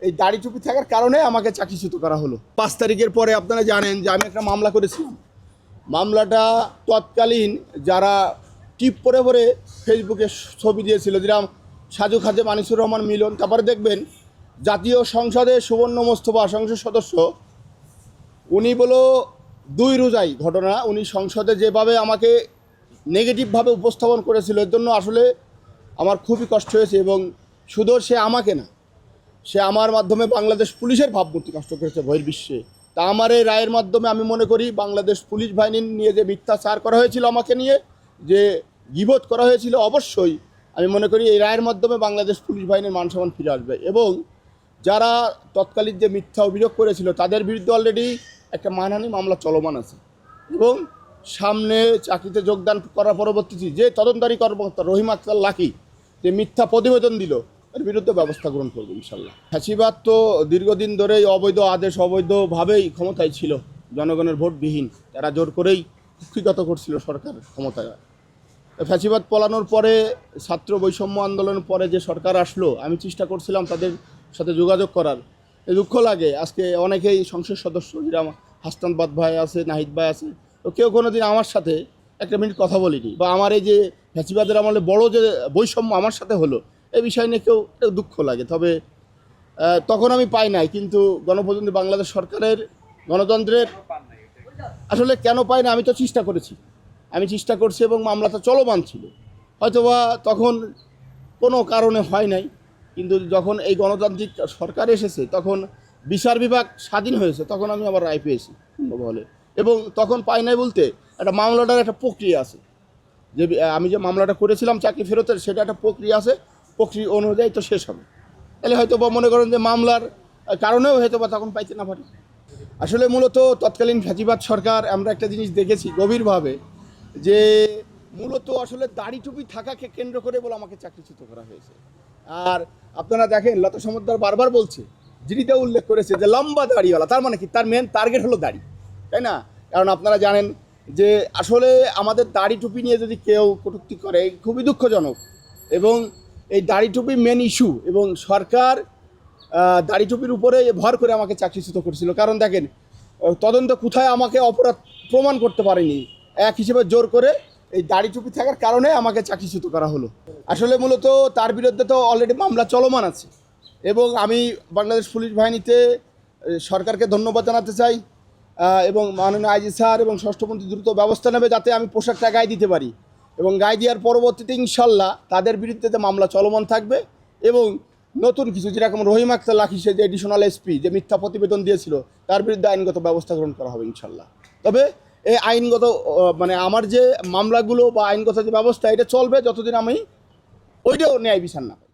এই দাড়ি টুপি থাকার কারণে আমাকে চাকরিচ্যুত করা হলো। 5 তারিখের পরে আপনারা জানেন যে আমি একটা মামলা করেছিলাম। মামলাটা তৎকালীন যারা টিপ পরে পরে ফেসবুকে ছবি দিয়েছিল, যেরকম সাজু খাজে মানিসুর রহমান মিলন, তারপরে দেখবেন জাতীয় সংসদে সুবর্ণ মোস্তফা সংসদ সদস্য, উনি বলো 2 রোজাই ঘটনা, উনি সংসদে যেভাবে আমাকে নেগেটিভভাবে উপস্থাপন করেছিল, এর জন্য আসলে আমার খুবই কষ্ট হয়েছে। এবং শুধু সে আমাকে না, সে আমার মাধ্যমে বাংলাদেশ পুলিশের ভাবমূর্তি নষ্ট করেছে বহির্বিশ্বে। তা আমার এই রায়ের মাধ্যমে আমি মনে করি বাংলাদেশ পুলিশ বাহিনী নিয়ে যে মিথ্যাচার করা হয়েছিল, আমাকে নিয়ে যে গীবত করা হয়েছিল, অবশ্যই আমি মনে করি এই রায়ের মাধ্যমে বাংলাদেশ পুলিশ বাহিনীর মান সম্মান ফিরে আসবে। এবং যারা তৎকালীন যে মিথ্যা অভিযোগ করেছিল তাদের বিরুদ্ধে অলরেডি একটা মানহানি মামলা চলমান আছে। এবং সামনে চাকরিতে যোগদান করার পরবর্তীতে যে তদন্তকারী কর্মকর্তা রহিম আক্তার লাকি যে মিথ্যা প্রতিবেদন দিল, এর বিরুদ্ধে ব্যবস্থা গ্রহণ করবে ইনশাল্লাহ। ফ্যাসিবাদ তো দীর্ঘদিন ধরেই অবৈধ আদেশ অবৈধভাবেই ক্ষমতায় ছিল, জনগণের ভোটবিহীন, তারা জোর করেই কুক্ষিগত করছিল সরকার ক্ষমতায়। ফ্যাসিবাদ পলানোর পরে ছাত্র বৈষম্য আন্দোলনের পরে যে সরকার আসলো, আমি চেষ্টা করছিলাম তাদের সাথে যোগাযোগ করার। দুঃখ লাগে আজকে অনেকেই সংসদ সদস্য, যেরকম হাসনাবাদ ভাই আছে, নাহিদ ভাই আছে, তো কেউ কোনো দিন আমার সাথে একটা মিনিট কথা বলিনি, বা আমার এই যে ফ্যাসিবাদের আমলে বড় যে বৈষম্য আমার সাথে হলো, এই বিষয় নিয়ে কেউ দুঃখ লাগে। তবে তখন আমি পাই নাই, কিন্তু গণপ্রজাতন্ত্রী বাংলাদেশ সরকারের গণতন্ত্রের আসলে কেন পাই না, আমি তো চেষ্টা করেছি, আমি চেষ্টা করছি এবং মামলাটা চলমান ছিল। হয়তোবা তখন কোনো কারণে হয় নাই, কিন্তু যখন এই গণতান্ত্রিক সরকার এসেছে, তখন বিচার বিভাগ স্বাধীন হয়েছে, তখন আমি আবার রায় পেয়েছি বলে। এবং তখন পাই নাই বলতে একটা মামলাটার একটা প্রক্রিয়া আছে, যে আমি যে মামলাটা করেছিলাম চাকরি ফেরতের, সেটা একটা প্রক্রিয়া আছে, প্রক্রিয়া অনুযায়ী তো শেষ হবে। তাহলে হয়তো বা মনে করেন যে মামলার কারণেও হয়তো বা তখন পাইতে না পারি। আসলে মূলত তৎকালীন ফ্যাসিবাদ সরকার, আমরা একটা জিনিস দেখেছি গভীরভাবে, যে মূলত আসলে দাড়ি টুপি থাকাকে কেন্দ্র করে বলে আমাকে চাকরিচ্যুত করা হয়েছে। আর আপনারা দেখেন লতা সমদ্দার বারবার বলছে, যিনিটা উল্লেখ করেছে যে লম্বা দাড়িওয়ালা, তার মানে কি, তার মেন টার্গেট হলো দাড়ি, তাই না? কারণ আপনারা জানেন যে আসলে আমাদের দাড়ি টুপি নিয়ে যদি কেউ কটূক্তি করে, খুবই দুঃখজনক। এবং এই দাড়ি টুপি মেন ইস্যু, এবং সরকার দাড়ি টুপির উপরে ভর করে আমাকে চাকরিচ্যুত করেছিল। কারণ দেখেন তদন্ত কোথায় আমাকে অপরাধ প্রমাণ করতে পারেনি, এক হিসেবে জোর করে এই দাড়ি টুপি থাকার কারণে আমাকে চাকরিচ্যুত করা হলো। আসলে মূলত তার বিরুদ্ধে তো অলরেডি মামলা চলমান আছে। এবং আমি বাংলাদেশ পুলিশ বাহিনীতে সরকারকে ধন্যবাদ জানাতে চাই, এবং মাননীয় আইজি স্যার এবং ষষ্ঠমন্ত্রী দ্রুত ব্যবস্থা নেবে যাতে আমি পোশাকটা গায়ে দিতে পারি। এবং গায়ে দেওয়ার পরবর্তীতে ইনশাল্লাহ তাদের বিরুদ্ধে মামলা চলমান থাকবে। এবং নতুন কিছু, যেরকম রহিম আক্তার লাকি, সে যে এডিশনাল এসপি যে মিথ্যা প্রতিবেদন দিয়েছিল, তার বিরুদ্ধে আইনগত ব্যবস্থা গ্রহণ করা হবে ইনশাল্লাহ। তবে এই আইনগত মানে আমার যে মামলাগুলো বা আইনগত যে ব্যবস্থা, এটা চলবে যতদিন আমি ওইটাও ন্যায় বিচার না পাই।